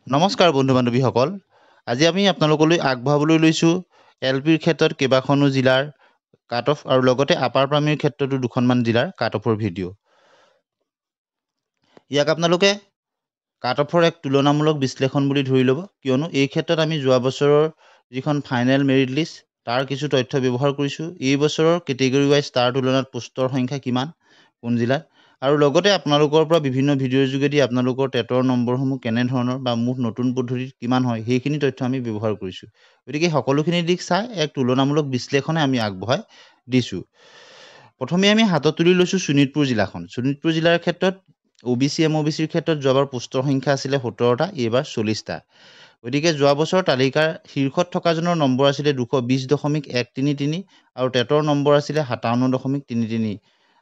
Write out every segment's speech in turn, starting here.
নমস্কাৰ বন্ধু বান্ধৱীসকল, আজি আমি আপোনালোকলৈ আগবঢ়াবলৈ লৈছোঁ এলপিৰ ক্ষেত্ৰত কেইবাখনো জিলাৰ কাট অফ আৰু লগতে আপাৰ প্ৰাইমেৰীৰ ক্ষেত্ৰতো দুখনমান জিলাৰ কাট অফৰ ভিডিঅ'। ইয়াক আপোনালোকে কাট অফৰ এক তুলনামূলক বিশ্লেষণ বুলি ধৰি ল'ব, কিয়নো এই ক্ষেত্ৰত আমি যোৱা বছৰৰ যিখন ফাইনেল মেৰিট লিষ্ট তাৰ কিছু তথ্য ব্যৱহাৰ কৰিছোঁ। এই বছৰৰ কেটেগৰী ৱাইজ তাৰ তুলনাত পোষ্টৰ সংখ্যা কিমান কোন জিলাত, আৰু লগতে আপোনালোকৰ পৰা বিভিন্ন ভিডিঅ'ৰ যোগেদি আপোনালোকৰ টেটৰ নম্বৰসমূহ কেনেধৰণৰ বা মুঠ নতুন পদ্ধতিত কিমান হয় সেইখিনি তথ্য আমি ব্যৱহাৰ কৰিছোঁ। গতিকে সকলোখিনি দিশ চাই এক তুলনামূলক বিশ্লেষণে আমি আগবঢ়াই দিছোঁ। প্ৰথমে আমি হাতত তুলি লৈছোঁ শোণিতপুৰ জিলাখন। শোণিতপুৰ জিলাৰ ক্ষেত্ৰত OBC MOBCৰ ক্ষেত্ৰত যোৱাবাৰ পোষ্টৰ সংখ্যা আছিলে 17টা, এইবাৰ 40টা। গতিকে যোৱা বছৰ তালিকাৰ শীৰ্ষত থকাজনৰ নম্বৰ আছিলে 220.133 আৰু টেটৰ নম্বৰ আছিলে 57.33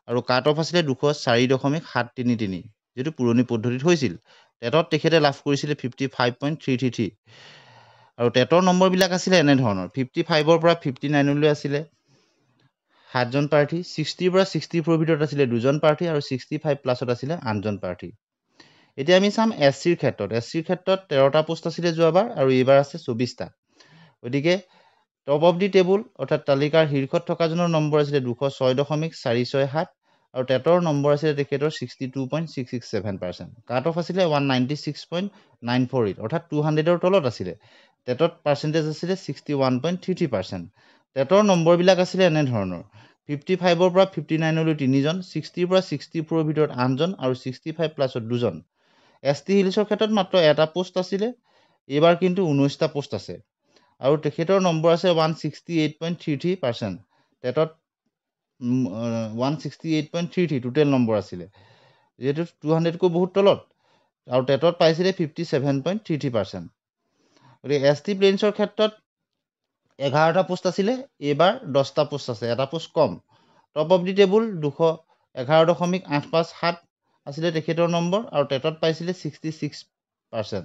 আৰু কাট অফ আছিলে 204.733, যিটো পুৰণি পদ্ধতিত হৈছিল। টেটত তেখেতে লাভ কৰিছিলে 55.333 আৰু টেটৰ নম্বৰবিলাক আছিলে এনেধৰণৰ: 55ৰ পৰা 59লৈ আছিলে 7জন প্ৰাৰ্থী, 60ৰ পৰা 64ৰ ভিতৰত আছিলে 2জন প্ৰাৰ্থী আৰু 65+ আছিলে 8জন প্ৰাৰ্থী। এতিয়া আমি চাম SCৰ ক্ষেত্ৰত। SCৰ ক্ষেত্ৰত 13টা পোষ্ট আছিলে যোৱাবাৰ আৰু এইবাৰ আছে 24টা। গতিকে টপ অফ দি টেবুল অৰ্থাৎ তালিকাৰ শীৰ্ষত থকাজনৰ নম্বৰ আছিলে 206.467 আৰু টেটৰ নম্বৰ আছিলে তেখেতৰ 62.667%। কাট অফ আছিলে 196.948 অৰ্থাৎ 200ৰ তলত আছিলে। টেটত পাৰ্চেণ্টেজ আছিলে 61.33%। টেটৰ নম্বৰবিলাক আছিলে এনেধৰণৰ: 55ৰ পৰা 59লৈ 3জন, 60ৰ পৰা 64ৰ ভিতৰত 8জন আৰু 65+ত 2জন। ST হিলছৰ ক্ষেত্ৰত মাত্ৰ এটা পোষ্ট আছিলে, এইবাৰ কিন্তু 19টা পোষ্ট আছে আৰু তেখেতৰ নম্বৰ আছে 168.33%। টেটত 168.33 টোটেল নম্বৰ আছিলে, যিহেতু 200তকৈ বহুত তলত, আৰু টেটত পাইছিলে 57.33%। গতিকে ST প্লেইনছৰ ক্ষেত্ৰত 11টা পোষ্ট আছিলে, এইবাৰ 10টা পোষ্ট আছে, এটা post com. Top of the table 211.857 আছিলে তেখেতৰ নম্বৰ আৰু টেটত পাইছিলে 66%।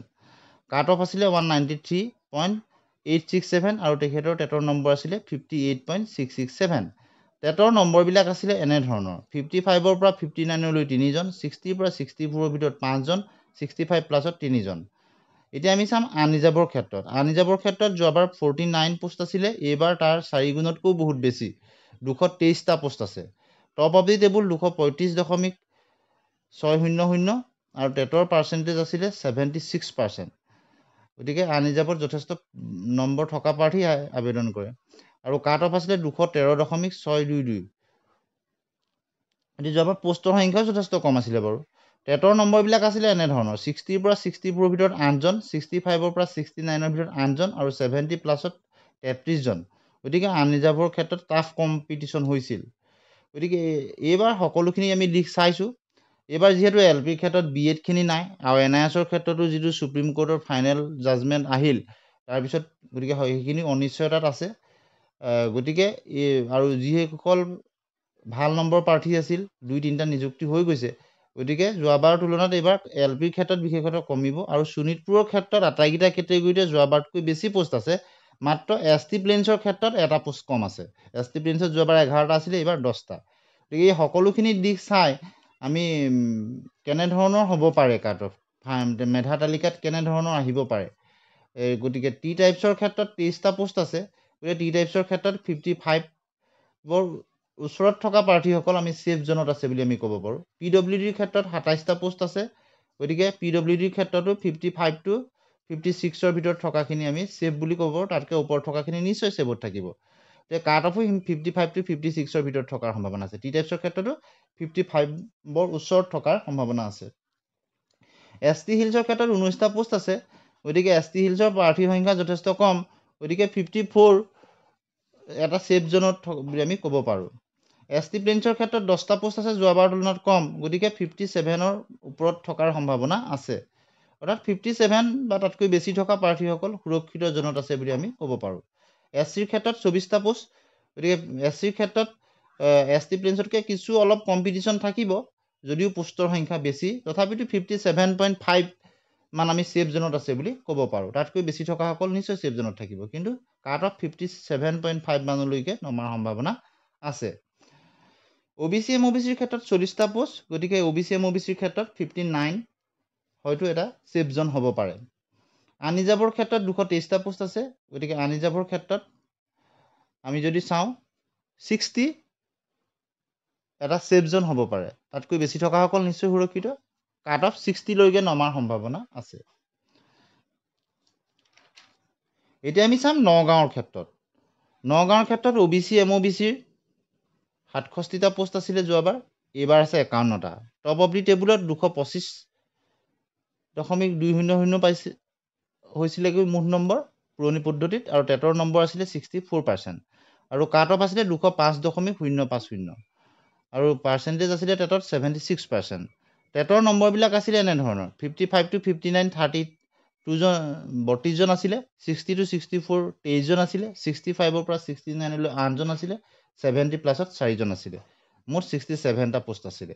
কাট অফ আছিলে 193.867 আৰু তেখেতৰ টেটৰ নম্বৰ আছিলে 58.667। টেটৰ নম্বৰবিলাক আছিলে এনেধৰণৰ: 55ৰ পৰা 59লৈ 3জন, 60ৰ পৰা 64ৰ ভিতৰত 5জন, 65+ত 3জন। এতিয়া আমি চাম আনৰিজাৰ্ভৰ ক্ষেত্ৰত। আনৰিজাৰ্ভৰ ক্ষেত্ৰত যোৱাবাৰ 49 পোষ্ট আছিলে, এইবাৰ তাৰ 4 গুণতকৈও বহুত বেছি, 223টা পোষ্ট আছে। টপ অফ দি টেবুল 235.600 আৰু টেটৰ পাৰ্চেণ্টেজ আছিলে 76%। গতিকে আনৰিজাৰ্ভত যথেষ্ট নম্বৰ থকা প্ৰাৰ্থী আবেদন কৰে আৰু কাট অফ আছিলে 213.622। এতিয়া যোৱাবাৰ পোষ্টৰ সংখ্যাও যথেষ্ট কম আছিলে বাৰু। টেটৰ নম্বৰবিলাক আছিলে এনেধৰণৰ: 60ৰ পৰা 64ৰ ভিতৰত 8জন, 65ৰ পৰা 69ৰ ভিতৰত 8জন আৰু 70+ত 33জন। গতিকে আনৰিজাৰ্ভৰ ক্ষেত্ৰত টাফ কম্পিটিশ্যন হৈছিল। গতিকে এইবাৰ সকলোখিনি আমি দিশ চাইছোঁ। এইবাৰ যিহেতু LPৰ ক্ষেত্ৰত B.Edখিনি নাই আৰু NISৰ ক্ষেত্ৰতো যিটো ছুপ্ৰিম কোৰ্টৰ ফাইনেল জাজমেণ্ট আহিল তাৰপিছত, গতিকে সেইখিনি অনিশ্চয়তাত আছে। গতিকে আৰু যিসকল ভাল নম্বৰ প্ৰাৰ্থী আছিল 2-3টা নিযুক্তি হৈ গৈছে, গতিকে যোৱাবাৰৰ তুলনাত এইবাৰ LPৰ ক্ষেত্ৰত বিশেষতঃ কমিব। আৰু শোণিতপুৰৰ ক্ষেত্ৰত আটাইকেইটা কেটেগৰীতে যোৱাবাৰতকৈ বেছি পোষ্ট আছে, মাত্ৰ ST প্লেইনছৰ ক্ষেত্ৰত এটা পোষ্ট কম আছে। ST প্লেইনছত যোৱাবাৰ 11টা আছিলে, এইবাৰ 10টা। গতিকে এই সকলোখিনি দিশ চাই আমি কেনেধৰণৰ হ'ব পাৰে কাট অফ, মেধা তালিকাত কেনেধৰণৰ আহিব পাৰে। গতিকে টি টাইপছৰ ক্ষেত্ৰত 23টা পোষ্ট আছে। গতিকে টি টাইপছৰ ক্ষেত্ৰত 55ৰ ওচৰত থকা প্ৰাৰ্থীসকল আমি ছেফ জ'নত আছে বুলি আমি ক'ব পাৰোঁ। PWDৰ ক্ষেত্ৰত 27টা পোষ্ট আছে। গতিকে PWDৰ ক্ষেত্ৰতো 55 to 56ৰ ভিতৰত থকাখিনি আমি ছেফ বুলি ক'ব পাৰোঁ, তাতকৈ ওপৰত থকাখিনি নিশ্চয় ছেফত থাকিব। এতিয়া কাট অফো 55 to 56ৰ ভিতৰত থকাৰ সম্ভাৱনা আছে। টি টাইপছৰ ক্ষেত্ৰতো 55ৰ ওচৰত থকাৰ সম্ভাৱনা আছে। ST হিলছৰ ক্ষেত্ৰত 19টা পোষ্ট আছে। গতিকে ST হিলছৰ প্ৰাৰ্থীৰ সংখ্যা যথেষ্ট কম, গতিকে 54 এটা ছেফ জ'নত বুলি আমি ক'ব পাৰোঁ। ST প্লেইনছৰ ক্ষেত্ৰত 10টা পোষ্ট আছে, যোৱাবাৰৰ তুলনাত কম, গতিকে 57ৰ ওপৰত থকাৰ সম্ভাৱনা আছে। অৰ্থাৎ 57 বা তাতকৈ বেছি থকা প্ৰাৰ্থীসকল সুৰক্ষিত জ'নত আছে বুলি আমি ক'ব পাৰোঁ। SCৰ ক্ষেত্ৰত 24টা পোষ্ট। গতিকে SCৰ ক্ষেত্ৰত ST প্লেইনছতকৈ কিছু অলপ কম্পিটিশ্যন থাকিব, যদিও পোষ্টৰ সংখ্যা বেছি, তথাপিতো 57.5 মান আমি ছেফ জ'নত আছে বুলি ক'ব পাৰোঁ। তাতকৈ বেছি থকাসকল নিশ্চয় ছেফ জ'নত থাকিব, কিন্তু কাট অফ 57.5 মানলৈকে নমাৰ সম্ভাৱনা আছে। OBC MOBCৰ ক্ষেত্ৰত 40টা পোষ্ট। গতিকে OBC MOBCৰ ক্ষেত্ৰত 59 হয়তো এটা ছেফ জ'ন হ'ব পাৰে। আনৰিজাৰ্ভৰ ক্ষেত্ৰত 223টা পোষ্ট আছে গতিকে আনৰিজাৰ্ভৰ ক্ষেত্ৰত আমি যদি চাওঁ 60 এটা সেফ জোন হ'ব পাৰে তাতকৈ বেছি থকাসকল নিশ্চয় সুৰক্ষিত কাট অফ 60 লৈকে নমাৰ সম্ভাৱনা আছে এতিয়া আমি চাম নগাঁৱৰ ক্ষেত্ৰত OBC MOBC 67টা পোষ্ট আছিলে যোৱাবাৰ এইবাৰ আছে 51টা টপ অফ দি টেবুলত 225.200 পাইছে হৈছিলেগৈ মুঠ নম্বৰ পুৰণি পদ্ধতিত আৰু টেটৰ নম্বৰ আছিলে 64% আৰু কাট অফ আছিলে 205.050 আৰু পাৰ্চেণ্টেজ আছিলে টেটত 76%। টেটৰ নম্বৰবিলাক আছিলে এনেধৰণৰ 55 to 59 32 জন আছিলে 60 to 64 23 জন আছিলে 65 পৰা 69 লৈ 8 জন আছিলে 70 প্লাছত 4 জন আছিলে মুঠ 67টা পোষ্ট আছিলে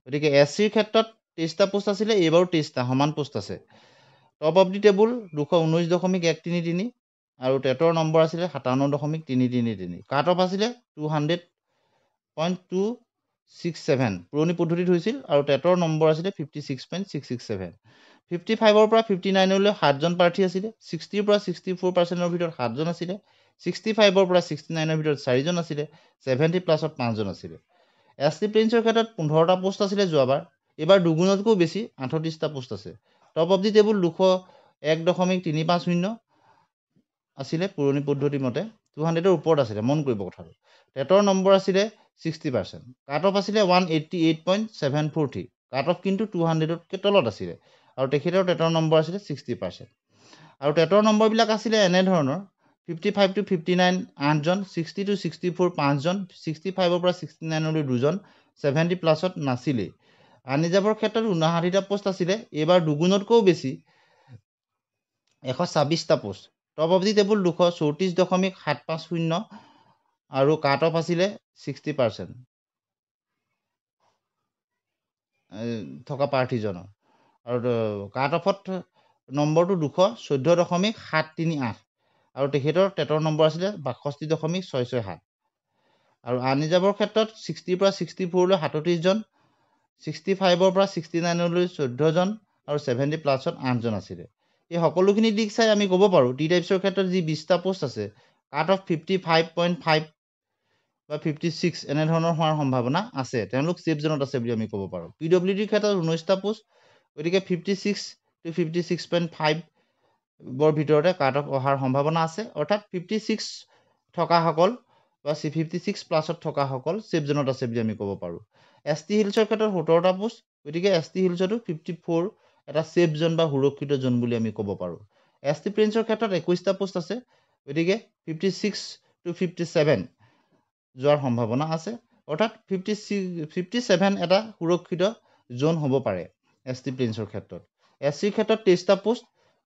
গতিকে SCৰ ক্ষেত্ৰত 23টা পোষ্ট আছিলে এইবাৰো 23টা সমান পোষ্ট আছে টপ অফ দি টেবুল 219.133 আৰু টেটৰ নম্বৰ আছিলে 57.333 কাট অফ আছিলে 200.267 পুৰণি পদ্ধতিত হৈছিল আৰু টেটৰ নম্বৰ আছিলে 56.667 55 পৰা 59 লৈ 7 জন প্ৰাৰ্থী আছিলে 60 পৰা 64% ভিতৰত 7 জন আছিলে 65 পৰা 69 ভিতৰত 4 জন আছিলে 70 প্লাছত 5 জন আছিলে SC প্ৰিন্সৰ ক্ষেত্ৰত 15টা পোষ্ট আছিলে যোৱাবাৰ এবাৰ দুগুণতকৈ বেছি 38টা পোষ্ট আছে টপ অফ দি টেবুল 201.350 আছিলে পুৰণি পদ্ধতি মতে 200ৰ ওপৰত আছিলে মন কৰিব কথাটো টেটৰ নম্বৰ আছিলে 60% কাট অফ আছিলে 188.743 কাট অফ কিন্তু 200তকৈ তলত আছিলে আৰু তেখেতৰ টেটৰ নম্বৰ আছিলে 60% আৰু টেটৰ নম্বৰবিলাক আছিলে এনেধৰণৰ 55 to 59 8 জন 60 to 64 5 জন 65 পৰা 69 লৈ 2 জন 70 প্লাছত নাছিলে আনৰিজাৰ্ভৰ ক্ষেত্ৰত 59টা পোষ্ট আছিলে এইবাৰ দুগুণতকৈও বেছি 126টা post top of the table 234.750 আৰু কাট অফ আছিলে 60% থকা প্ৰাৰ্থীজনৰ আৰু কাট অফত নম্বৰটো 214.738 আৰু তেখেতৰ টেটৰ নম্বৰ আছিলে 62.667 আৰু আনৰিজাৰ্ভৰ ক্ষেত্ৰত 60 পৰা 64 লৈ 37 জন 65 পৰা 69 লৈ 14 জন আৰু 70 প্লাছত 8 জন আছিলে এই সকলোখিনি দিশ চাই আমি ক'ব পাৰোঁ টি টাইপছৰ ক্ষেত্ৰত যি 20টা পোষ্ট আছে কাট অফ 55.5 বা 56 এনেধৰণৰ হোৱাৰ সম্ভাৱনা আছে তেওঁলোক সেফ জোনত আছে বুলি আমি ক'ব পাৰোঁ PWDৰ ক্ষেত্ৰত 19টা পোষ্ট গতিকে 56 to 56.5 বৰ ভিতৰতে কাট অফ অহাৰ সম্ভাৱনা আছে অৰ্থাৎ 56 থকাসকল বা 56 প্লাছত থকাসকল সেফ জোনত আছে বুলি আমি ক'ব পাৰোঁ ST হিলছৰ ক্ষেত্ৰত 17টা পোষ্ট গতিকে ST হিলছতো 54 এটা সেফ জোন বা সুৰক্ষিত জোন বুলি আমি ক'ব পাৰোঁ ST প্ৰিন্সৰ ক্ষেত্ৰত 21টা পোষ্ট আছে গতিকে 56 to 57 যোৱাৰ সম্ভাৱনা আছে অৰ্থাৎ 57 এটা সুৰক্ষিত জোন হ'ব পাৰে ST প্ৰিন্সৰ ক্ষেত্ৰত SCৰ ক্ষেত্ৰত 23টা পোষ্ট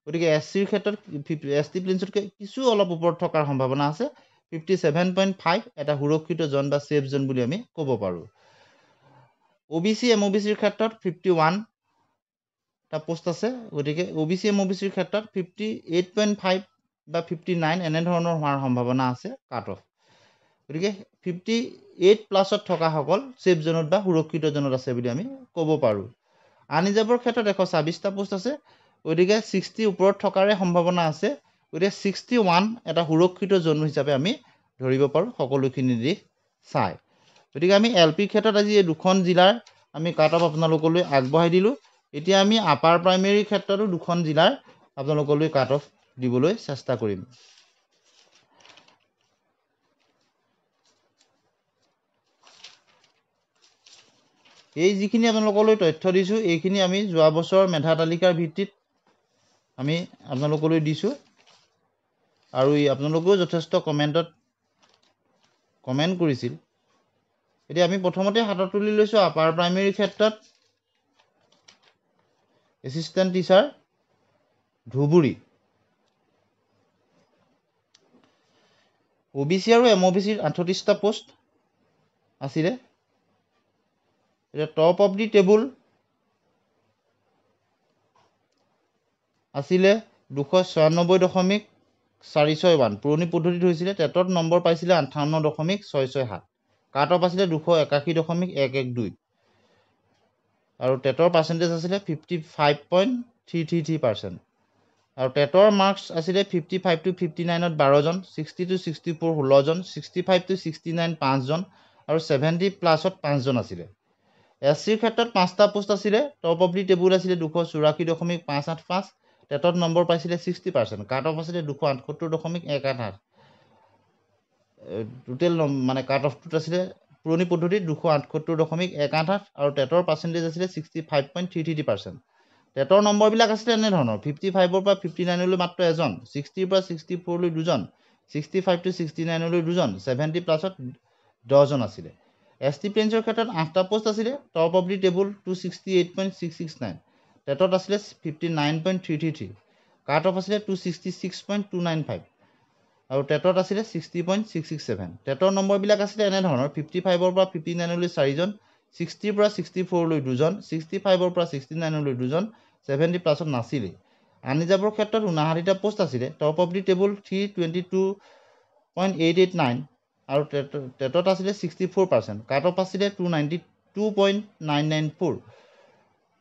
গতিকে SCৰ ক্ষেত্ৰত ST প্ৰিন্সতকৈ কিছু অলপ ওপৰত থকাৰ সম্ভাৱনা আছে 57.5 এটা সুৰক্ষিত জোন বা সেফ জোন বুলি আমি ক'ব পাৰোঁ OBC MOBCৰ ক্ষেত্ৰত 51টা পোষ্ট আছে গতিকে OBC MOBCৰ ক্ষেত্ৰত 58.5 বা 59 এনেধৰণৰ হোৱাৰ সম্ভাৱনা আছে কাট অফ গতিকে 58 প্লাছত থকাসকল সেফ জোনত বা সুৰক্ষিত জোনত আছে বুলি আমি ক'ব পাৰোঁ আনৰিজাৰ্ভৰ ক্ষেত্ৰত 126টা পোষ্ট আছে গতিকে 60 ওপৰত থকাৰে সম্ভাৱনা আছে গতিকে 61 এটা সুৰক্ষিত জোন হিচাপে আমি ধৰিব পাৰোঁ সকলোখিনি দিশ চাই গতিকে আমি LPৰ ক্ষেত্ৰত আজি এই দুখন জিলাৰ আমি কাট অফ আপোনালোকলৈ আগবঢ়াই দিলোঁ এতিয়া আমি আপাৰ প্ৰাইমেৰীৰ ক্ষেত্ৰতো দুখন জিলাৰ আপোনালোকলৈ কাট অফ দিবলৈ চেষ্টা কৰিম এই যিখিনি আপোনালোকলৈ তথ্য দিছোঁ এইখিনি আমি যোৱা বছৰ মেধা তালিকাৰ ভিত্তিত আমি আপোনালোকলৈ দিছোঁ আৰু আপোনালোকেও যথেষ্ট কমেণ্ট কৰিছিল এতিয়া আমি প্ৰথমতে হাতত তুলি লৈছোঁ আপাৰ প্ৰাইমেৰীৰ ক্ষেত্ৰত এছিষ্টেণ্ট টিচাৰ ধুবুৰী OBC আৰু MOBCৰ 38টা পোষ্ট আছিলে এতিয়া টপ অফ দি টেবুল আছিলে 296.461 পুৰণি পদ্ধতিত হৈছিলে টেটত নম্বৰ পাইছিলে 58.667 কাট অফ আছিলে 281.112 আৰু টেটৰ পাৰ্চেণ্টেজ আছিলে 55.333% আৰু টেটৰ মাৰ্কছ আছিলে 55 to 59ত 12জন, 60 to 64 16জন, 65 to 69 5জন আৰু 70 প্লাছত 5জন আছিলে। SCৰ ক্ষেত্ৰত 5টা পোষ্ট আছিলে। টপ অফ দি টেবুল আছিলে 284.585, টেটত নম্বৰ পাইছিলে 60%, কাট অফ আছিলে 278.188। টোটেল মানে কাট অফটোত আছিলে পুৰণি পদ্ধতিত 278.188 আৰু টেটৰ পাৰ্চেণ্টেজ আছিলে 65.33%। টেটৰ নম্বৰবিলাক আছিলে এনেধৰণৰ: 55ৰ পৰা 59লৈ মাত্ৰ এজন, 60ৰ পৰা 64লৈ দুজন, 65 to 69লৈ দুজন, 70 প্লাছত 10জন আছিলে। ST প্লেইনছৰ ক্ষেত্ৰত 8টা পোষ্ট আছিলে। টপ অফ দি টেবুল 268.669, টেটত আছিলে 59.333, কাট অফ আছিলে 266.295 আৰু টেটত আছিলে 60.667। টেটৰ নম্বৰবিলাক আছিলে এনেধৰণৰ: 55ৰ পৰা 59লৈ 4জন, 60ৰ পৰা 64লৈ দুজন, 65ৰ পৰা 69লৈ দুজন, 70 প্লাছত নাছিলে। আনৰিজাৰ্ভৰ ক্ষেত্ৰত 59টা পোষ্ট আছিলে। টপ অফ দি টেবুল 322.889 আৰু টেটত আছিলে 64%, কাট অফ আছিলে 292.994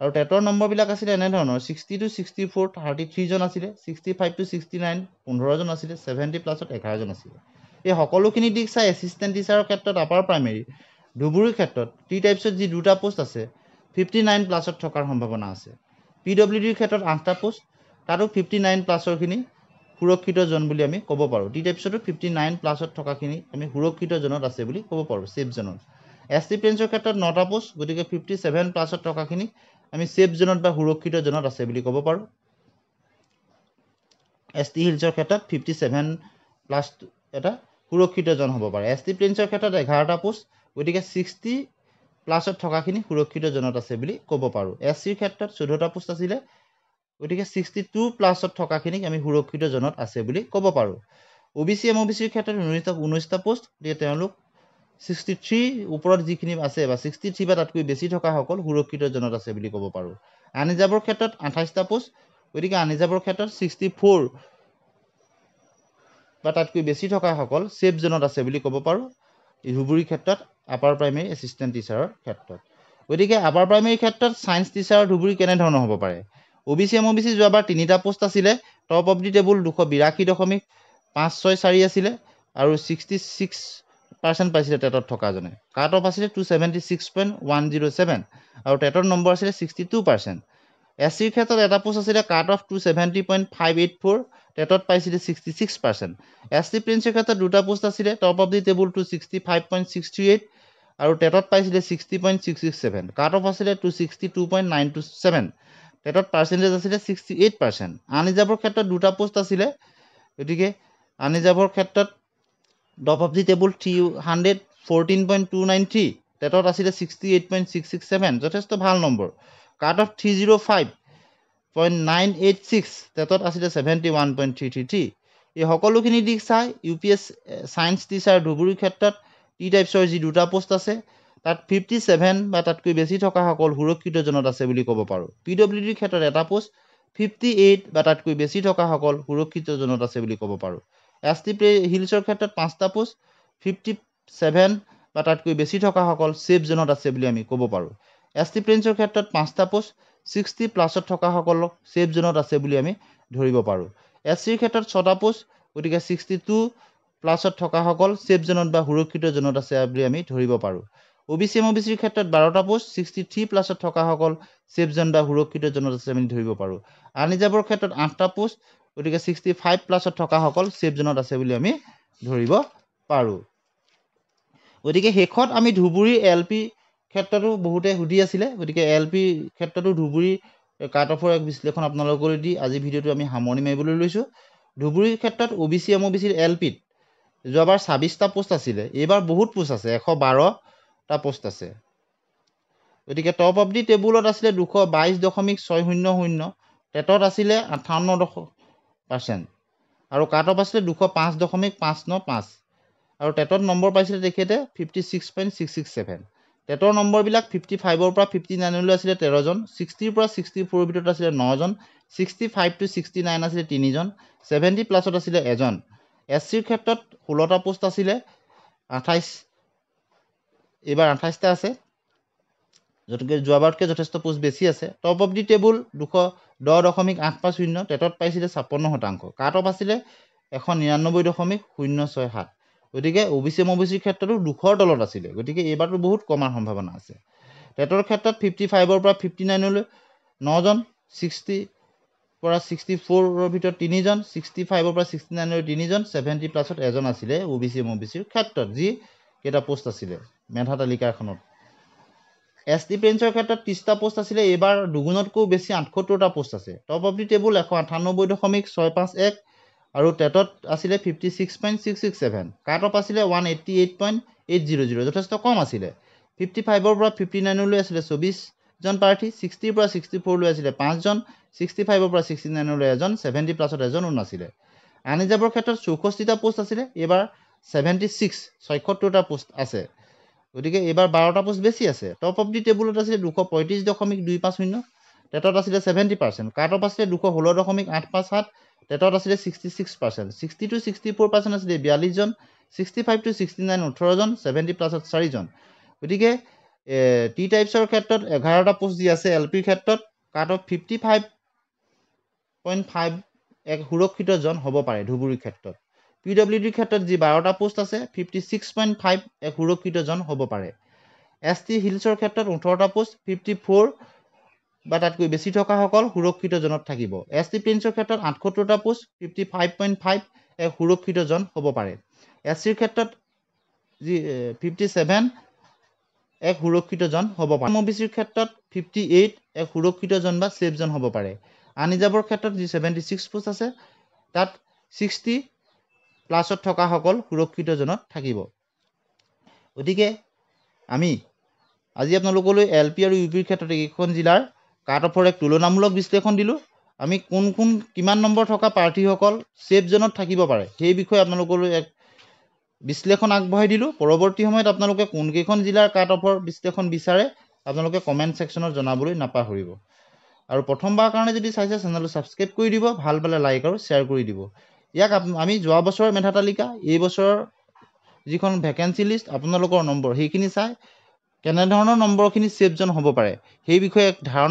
আৰু টেটৰ নম্বৰবিলাক আছিলে এনেধৰণৰ: 60 to 64 33জন আছিলে, 65 to 69 15জন আছিলে, 70 প্লাছত 11জন আছিলে। এই সকলোখিনি দিশ চাই এছিষ্টেণ্ট টিচাৰৰ ক্ষেত্ৰত আপাৰ প্ৰাইমেৰী ধুবুৰীৰ ক্ষেত্ৰত 3 টাইপছত যি 2টা পোষ্ট আছে 59 প্লাছত থকাৰ সম্ভাৱনা আছে। PWDৰ ক্ষেত্ৰত 8টা পোষ্ট, তাতো 59 প্লাছৰখিনি সুৰক্ষিত জোন বুলি আমি ক'ব পাৰোঁ। 3 টাইপছতো 59 প্লাছত থকাখিনি আমি সুৰক্ষিত জোনত আছে বুলি ক'ব পাৰোঁ, ছেফ জোনত। ST প্লেইনছৰ ক্ষেত্ৰত 9টা পোষ্ট, গতিকে 57 প্লাছত থকাখিনি আমি ছেফ জোনত বা সুৰক্ষিত জোনত আছে বুলি ক'ব পাৰোঁ। ST হিলছৰ ক্ষেত্ৰত 57 প্লাছ এটা সুৰক্ষিত জন হ'ব পাৰে। ST প্লেইনছৰ ক্ষেত্ৰত 11টা পোষ্ট, গতিকে 60 প্লাছত থকাখিনি সুৰক্ষিত জোনত আছে বুলি ক'ব পাৰোঁ। SCৰ ক্ষেত্ৰত 14টা পোষ্ট আছিলে, গতিকে 62 প্লাছত থকাখিনিক আমি সুৰক্ষিত জোনত আছে বুলি ক'ব পাৰোঁ। OBC MOBCৰ ক্ষেত্ৰত 19টা পোষ্ট, গতিকে তেওঁলোক 63 ওপৰত যিখিনি আছে বা 63 বা তাতকৈ বেছি থকাসকল সুৰক্ষিত জোনত আছে বুলি ক'ব পাৰোঁ। আনৰিজাৰ্ভৰ ক্ষেত্ৰত 28টা পোষ্ট, গতিকে আনৰিজাৰ্ভৰ ক্ষেত্ৰত 64 বা তাতকৈ বেছি থকাসকল ছেফ জোনত আছে বুলি ক'ব পাৰোঁ ধুবুৰীৰ ক্ষেত্ৰত আপাৰ প্ৰাইমেৰী এছিষ্টেণ্ট টিচাৰৰ ক্ষেত্ৰত। গতিকে আপাৰ প্ৰাইমেৰীৰ ক্ষেত্ৰত ছায়েন্স টিচাৰৰ ধুবুৰী কেনেধৰণৰ হ'ব পাৰে? OBC MOBC যোৱাবাৰ 3টা পোষ্ট আছিলে। টপ অফ দি টেবুল 282.564 আছিলে আৰু 66% পাইছিলে টেটত থকাজনে। কাট অফ আছিলে 276.107 আৰু টেটৰ নম্বৰ আছিলে 62%। SCৰ ক্ষেত্ৰত এটা পোষ্ট আছিলে, কাট অফ 270.584, টেটত পাইছিলে 66%। ST প্লেইনছৰ ক্ষেত্ৰত 2টা পোষ্ট আছিলে। টপ অফ দি টেবুল 265.638 আৰু টেটত পাইছিলে 60.667, কাট অফ আছিলে 262.927, টেটত পাৰ্চেণ্টেজ আছিলে 68%। আনৰিজাৰ্ভৰ ক্ষেত্ৰত 2টা পোষ্ট আছিলে, গতিকে আনৰিজাৰ্ভৰ ক্ষেত্ৰত টপ অফ দি টেবুল 314.293, টেটত আছিলে 68.667, যথেষ্ট ভাল নম্বৰ। কাট অফ 305.986, টেটত আছিলে 71.333। এই সকলোখিনি দিশ চাই UPS ছায়েন্স টিচাৰ ধুবুৰীৰ ক্ষেত্ৰত 3 টাইপছৰ যি 2টা পোষ্ট আছে, তাত 57 বা তাতকৈ বেছি থকাসকল সুৰক্ষিত জোনত আছে বুলি ক'ব পাৰোঁ। PWDৰ ক্ষেত্ৰত এটা পোষ্ট, 58 বা তাতকৈ বেছি থকাসকল সুৰক্ষিত জোনত আছে বুলি ক'ব পাৰোঁ। ST হিলছৰ ক্ষেত্ৰত 5টা পোষ্ট, 57 বা তাতকৈ বেছি থকাসকল ছেফ জোনত আছে বুলি আমি ক'ব পাৰোঁ। ST প্লেইনছৰ ক্ষেত্ৰত 5টা পোষ্ট, 60 প্লাছত থকাসকলক ছেফ জোনত আছে বুলি আমি ধৰিব পাৰোঁ। SCৰ ক্ষেত্ৰত 6টা পোষ্ট, গতিকে 62 প্লাছত থকাসকল ছেফ জোনত বা সুৰক্ষিত জোনত আছে বুলি আমি ধৰিব পাৰোঁ। OBC MOBCৰ ক্ষেত্ৰত 12টা পোষ্ট, 63 প্লাছত থকাসকল ছেফ জোন বা সুৰক্ষিত জোনত আছে আমি ধৰিব পাৰোঁ। আনৰিজাৰ্ভৰ ক্ষেত্ৰত 8টা পোষ্ট, গতিকে 65 প্লাছত থকাসকল ছেফ জোনত আছে বুলি আমি ধৰিব পাৰোঁ। গতিকে শেষত আমি ধুবুৰী LP ক্ষেত্ৰতো বহুতে সুধি আছিলে, গতিকে LP ক্ষেত্ৰতো ধুবুৰী কাট অফৰ এক বিশ্লেষণ আপোনালোকলৈ দি আজি ভিডিঅ'টো আমি সামৰণি মাৰিবলৈ লৈছোঁ। ধুবুৰীৰ ক্ষেত্ৰত OBC MOBCৰ LPত যোৱাবাৰ 26টা পোষ্ট আছিলে, এইবাৰ বহুত পোষ্ট আছে, 112টা পোষ্ট আছে। গতিকে টপ অফ দি টেবুলত আছিলে 222.600, টেটত আছিলে 58% আৰু কাট অফ আছিলে 205.595 আৰু টেটত নম্বৰ পাইছিলে তেখেতে 56.667। টেটৰ নম্বৰবিলাক 55ৰ পৰা 59লৈ আছিলে 13জন, 60ৰ পৰা 64ৰ ভিতৰত আছিলে 9জন, 65 to 69 আছিলে 3জন, 70 প্লাছত আছিলে এজন। SCৰ ক্ষেত্ৰত 16টা পোষ্ট আছিলে, এইবাৰ 28টা আছে। গতিকে যোৱাবাৰতকৈ যথেষ্ট পোষ্ট বেছি আছে। টপ অফ দি টেবুল 210.850, টেটত পাইছিলে 56%, কাট অফ আছিলে 199.067। গতিকে OBC MOBC ক্ষেত্ৰতো 200ৰ তলত আছিলে। গতিকে এইবাৰতো বহুত কমাৰ সম্ভাৱনা আছে। টেটৰ ক্ষেত্ৰত 55ৰ পৰা 59লৈ 9জন, 60 পৰা 64ৰ ভিতৰত 3জন, 65ৰ পৰা 69লৈ 3জন, 70 প্লাছত এজন আছিলে OBC MOBCৰ ক্ষেত্ৰত, যি কেইটা পোষ্ট আছিলে মেধা তালিকা এখনত। ST প্ৰেঞ্চৰ ক্ষেত্ৰত 30টা পোষ্ট আছিলে, এইবাৰ দুগুণতকৈও বেছি 78টা পোষ্ট আছে। টপ অফ দি টেবুল 198.651 আৰু টেটত আছিলে 56.667, কাট অফ আছিলে 188.800, যথেষ্ট কম আছিলে। 55ৰ পৰা 59লৈ আছিলে 24জন প্ৰাৰ্থী, 60ৰ পৰা 64লৈ আছিলে 5জন, 65ৰ পৰা 69লৈ এজন, 70 প্লাছত এজনো নাছিলে। আনৰিজাৰ্ভৰ ক্ষেত্ৰত 64টা পোষ্ট আছিলে, এইবাৰ 76টা পোষ্ট আছে। গতিকে এইবাৰ 12টা পোষ্ট বেছি আছে। টপ অফ দি টেবুলত আছিলে 235.250, টেটত আছিলে 70%, কাট অফ আছিলে 216.857, টেটত আছিলে 66%, 60 to 64% আছিলে 42জন, 65 to 69 18জন, 70 প্লাছত 4জন। গতিকে টি টাইপছৰ ক্ষেত্ৰত 11টা পোষ্ট যি আছে, LPৰ ক্ষেত্ৰত কাট অফ 55.5 এক সুৰক্ষিত জন হ'ব পাৰে ধুবুৰীৰ ক্ষেত্ৰত। PWDৰ ক্ষেত্ৰত যি 12টা পোষ্ট আছে, 56.5 এক সুৰক্ষিত জন হ'ব পাৰে। ST হিলছৰ ক্ষেত্ৰত 18টা পোষ্ট, 54 বা তাতকৈ বেছি থকাসকল সুৰক্ষিত জনত থাকিব। ST প্ৰিন্সৰ ক্ষেত্ৰত 78টা পোষ্ট, 55.5 এক সুৰক্ষিত জন হ'ব পাৰে। SCৰ ক্ষেত্ৰত যি 57 এক সুৰক্ষিত জন হ'ব পাৰে। MOBCৰ ক্ষেত্ৰত 58 এক সুৰক্ষিত জন বা ছেফ জন হ'ব পাৰে। আনৰিজাৰ্ভৰ ক্ষেত্ৰত যি 76 পোষ্ট আছে, তাত 60 প্লাছত থকাসকল সুৰক্ষিত জনত থাকিব। গতিকে আমি আজি আপোনালোকলৈ LP আৰু UPৰ ক্ষেত্ৰত এইকেইখন জিলাৰ কাট অফৰ এক তুলনামূলক বিশ্লেষণ দিলোঁ। আমি কোন কিমান নম্বৰ থকা প্ৰাৰ্থীসকল ছেফ জনত থাকিব পাৰে সেই বিষয়ে আপোনালোকলৈ এক বিশ্লেষণ আগবঢ়াই দিলোঁ। পৰৱৰ্তী সময়ত আপোনালোকে কোনকেইখন জিলাৰ কাট অফৰ বিশ্লেষণ বিচাৰে আপোনালোকে কমেণ্ট ছেকশ্যনত জনাবলৈ নাপাহৰিব। আৰু প্ৰথমবাৰৰ কাৰণে যদি চাইছে চেনেলটো ছাবস্ক্ৰাইব কৰি দিব, ভাল পালে লাইক আৰু শ্বেয়াৰ কৰি দিব। ইয়াক আমি যোৱা বছৰৰ মেধা তালিকা, এই বছৰৰ যিখন ভেকেঞ্চি লিষ্ট, আপোনালোকৰ নম্বৰ সেইখিনি চাই কেনেধৰণৰ নম্বৰখিনি ছেফ জন হ'ব পাৰে সেই বিষয়ে এক ধাৰণা